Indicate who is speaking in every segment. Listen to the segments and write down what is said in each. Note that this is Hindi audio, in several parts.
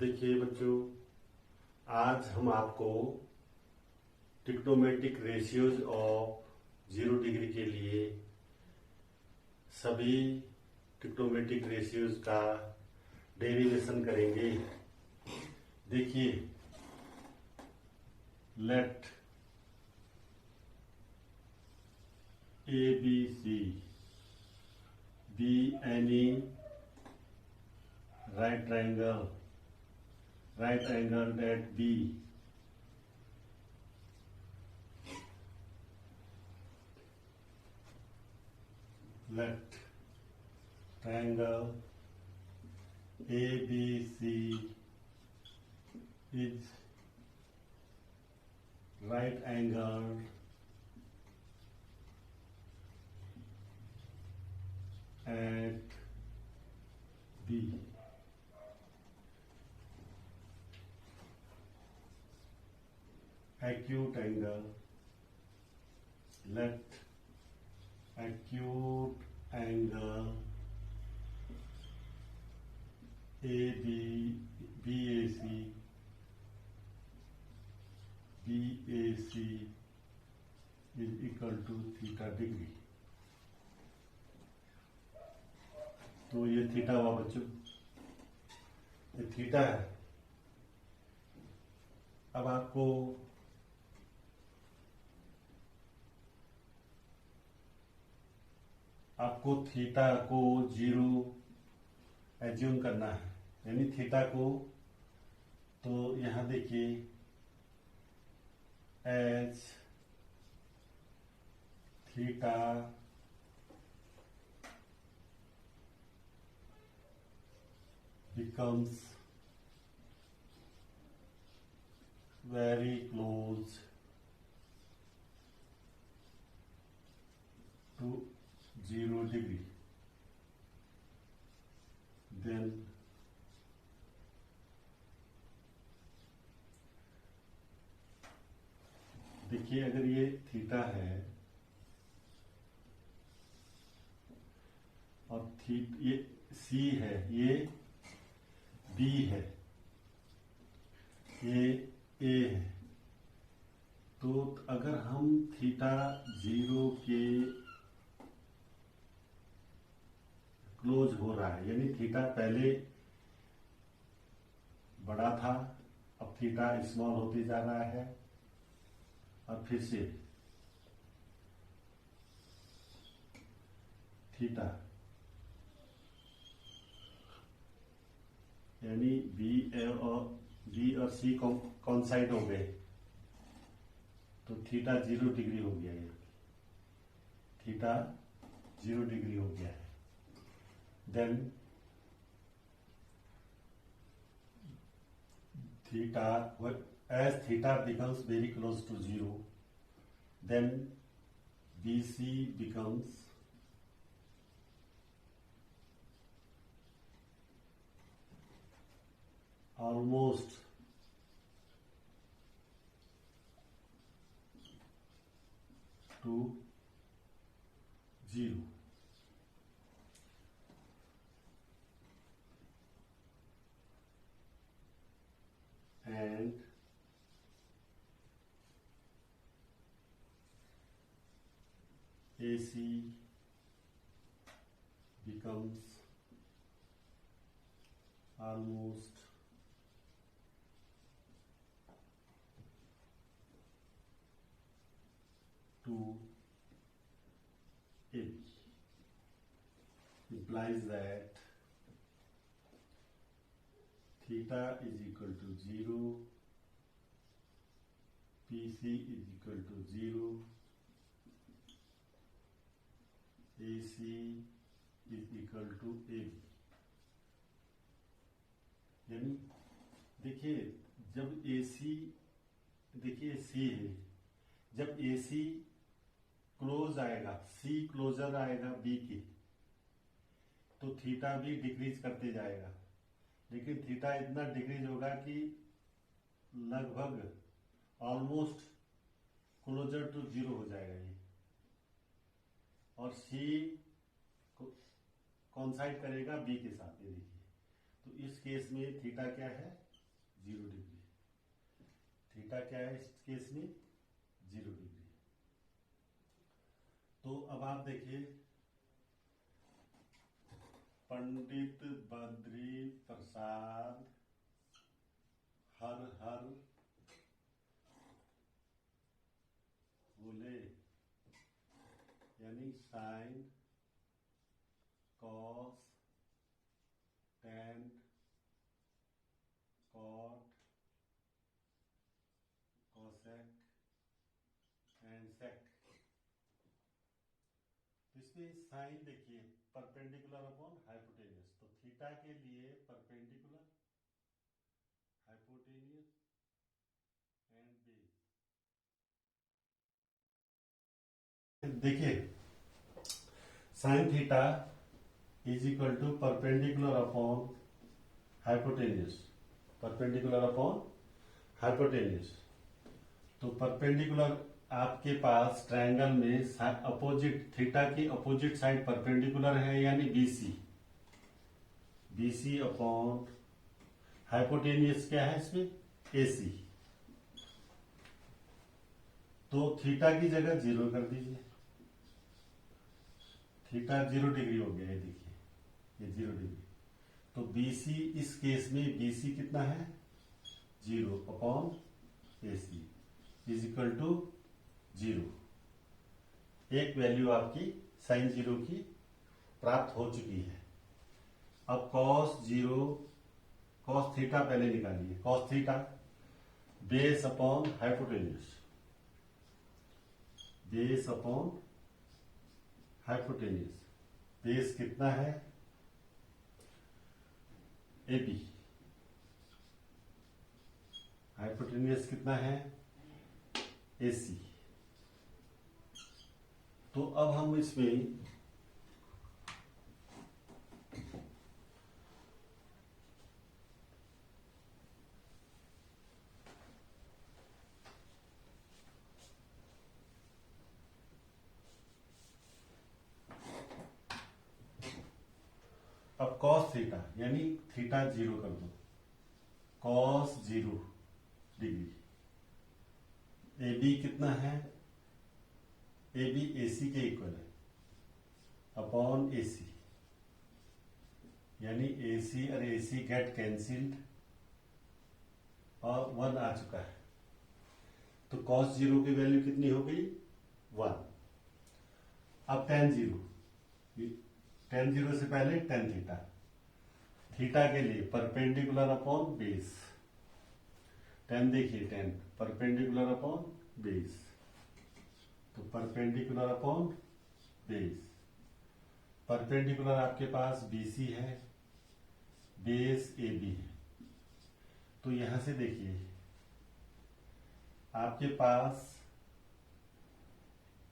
Speaker 1: देखिए बच्चों, आज हम आपको ट्रिग्नोमेट्रिक रेशियोज ऑफ 0 डिग्री के लिए सभी ट्रिग्नोमेट्रिक रेशियोज का डेरिवेशन करेंगे। देखिए, let A B C be any right angled at B, let triangle ABC is right angled at B. Acute angle, let acute angle AB BAC is equal to theta degree. तो ये थीटा हुआ बच्चों, ये थीटा है। अब आपको थीटा को 0 एज्यूम करना है, यानी थीटा को, तो यहां देखिए H theta becomes very close to 0 degree, then देखिए, अगर ये थीटा है और ये सी है, ये बी है, ये ए है, तो अगर हम थीटा 0 के क्लोज हो रहा है, यानी थीटा पहले बड़ा था, अब थीटा स्मॉल होते जा रहा है, और फिर से थीटा यानी बी और सी कॉन्साइड हो गए, तो थीटा 0 डिग्री हो गया। ये थीटा 0 डिग्री हो गया है। Then theta, as theta becomes very close to 0, then BC becomes almost to 0, and AC becomes almost to AB, implies that theta is equal to 0, PC is equal to 0, AC is equal to AB। यानी देखिए, जब AC, देखिए C है, जब AC क्लोज आएगा, C क्लोजर आएगा B की, तो थीटा भी डिक्रीज करते जाएगा, लेकिन थीटा इतना डिक्रीज होगा कि लगभग ऑलमोस्ट क्लोजर टू 0 हो जाएगा ये, और C कॉन्साइड करेगा B के साथ। ये देखिए, तो इस केस में थीटा क्या है, 0 डिग्री। थीटा क्या है इस केस में? 0 डिग्री। तो अब आप देखिए, पंडित बद्री प्रसाद हर हर बोले, यानी sine cos tan cot cosec and sec. इसमें साइन देखिए परपेंडिकुलर अपॉन हाइपोटेनियस, तो थीटा के लिए परपेंडिकुलर, हाइपोटेनियस एंड बेस। देखिए sine theta is equal to perpendicular upon hypotenuse, perpendicular upon hypotenuse. तो परपेंडिकुलर आपके पास ट्रायंगल में अपोजिट, थीटा की अपोजिट साइड परपेंडिकुलर है यानी बीसी, बीसी अपॉन हाइपोटेनियस क्या है इसमें? एसी। तो थीटा की जगह 0 कर दीजिए, थीटा 0 डिग्री हो गया, ये देखिए ये 0 डिग्री। तो बीसी इस केस में बीसी कितना है? 0 upon AC is equal to 0। एक वैल्यू आपकी साइन 0 की प्राप्त हो चुकी है। अब कॉस 0, कॉस थीटा पहले निकालिए। Cos theta base upon hypotenuse, base upon hypotenuse. Base कितना है? AB। हाइपोटेन्यूस कितना है? AC। तो अब हम इसमें अब कॉस थीटा यानी थीटा 0 कर दो, कॉस 0 डिग्री। AB कितना है? AB AC के इक्वल है अपॉन AC, यानी AC और AC गेट कैंसिल्ड और 1 आ चुका है। तो cos 0 की वैल्यू कितनी हो गई? 1। अब tan 0, tan 0 से पहले tan थीटा, थीटा के लिए परपेंडिकुलर अपॉन बेस। tan देखिए, tan परपेंडिकुलर अपॉन बेस, तो परपेंडिकुलर अपॉन बेस। परपेंडिकुलर आपके पास BC है, बेस AB है। तो यहां से देखिए आपके पास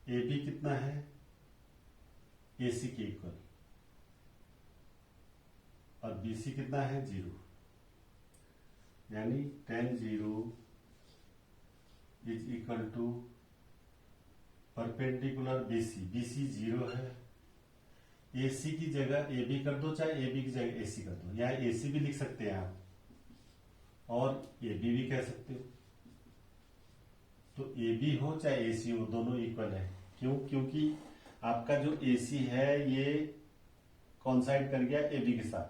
Speaker 1: AB कितना है? AC के इक्वल, और BC कितना है? 0, यानी tan 0 is equal to perpendicular BC। BC 0 है, AC की जगह AB कर दो, चाहे AB की जगह AC कर दो। यहाँ AC भी लिख सकते हैं आप और AB भी कह सकते हो। तो AB हो चाहे AC हो, दोनों इक्वल है। क्यों? क्योंकि आपका जो AC है ये कॉन्साइड कर गया AB के साथ,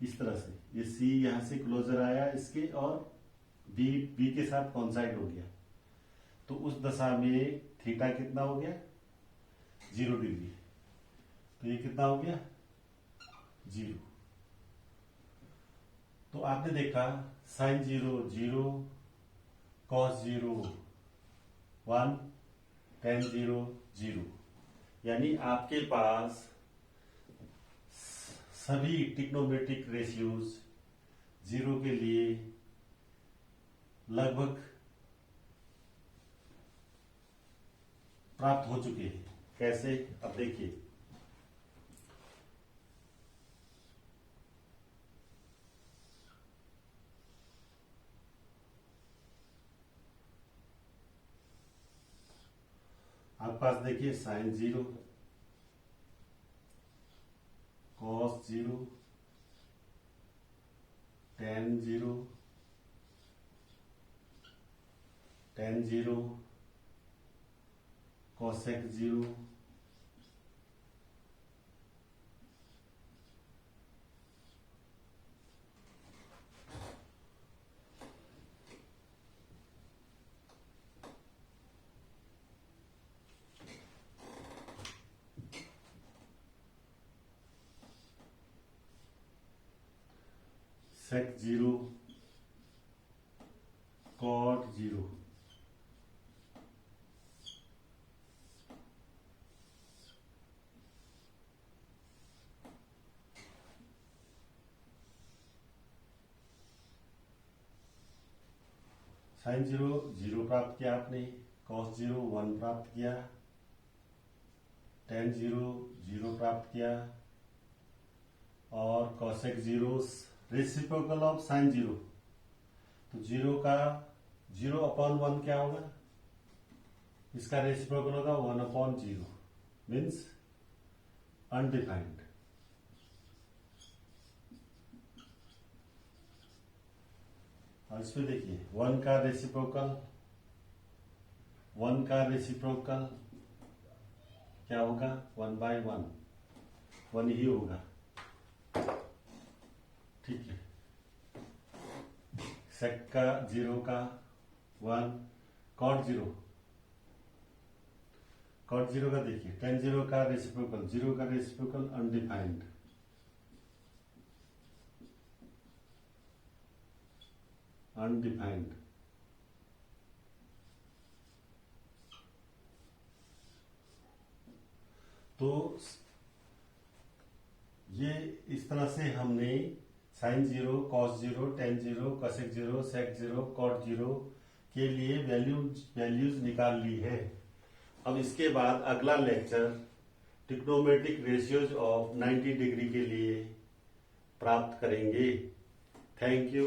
Speaker 1: इस तरह से ये C यहां से क्लोजर आया इसके, और B के साथ कॉन्साइड हो गया। तो उस दशा में थीटा कितना हो गया? 0 डिग्री। तो ये कितना हो गया? 0। तो आपने देखा साइन 0 0, कॉस 0 1, tan 0 0, यानी आपके पास सभी ट्रिग्नोमेट्रिक रेशियोज 0 के लिए लगभग प्राप्त हो चुके हैं। कैसे? अब देखिए, आपके पास देखिए sign 0, cos 0, tan 0, tan 0 cosec 0 sec 0 cot 0 sin 0 0 प्राप्त किया आपने, cos 0 1 प्राप्त किया, tan 0 0 प्राप्त किया और cosec 0 रेसिप्रोकल ऑफ sin 0। तो 0 का 0/1 क्या होगा, इसका रेसिप्रोकल होगा 1/0 मीन्स अनडिफाइंड। और इसमें देखिए 1 का रेसिप्रोकल क्या होगा, 1/1 1 ही होगा, ठीक है। सेक का 0 का 1, कॉट 0 का देखिए tan 0 का रेसिप्रोकल, 0 का रेसिप्रोकल अनडिफाइंड, तो ये इस तरह से हमने sin 0 cos 0 tan 0 cosec 0 sec 0 cot 0 के लिए वैल्यूज निकाल ली है। अब इसके बाद अगला lecture trigonometric ratios of 90 degree के लिए प्राप्त करेंगे। Thank you.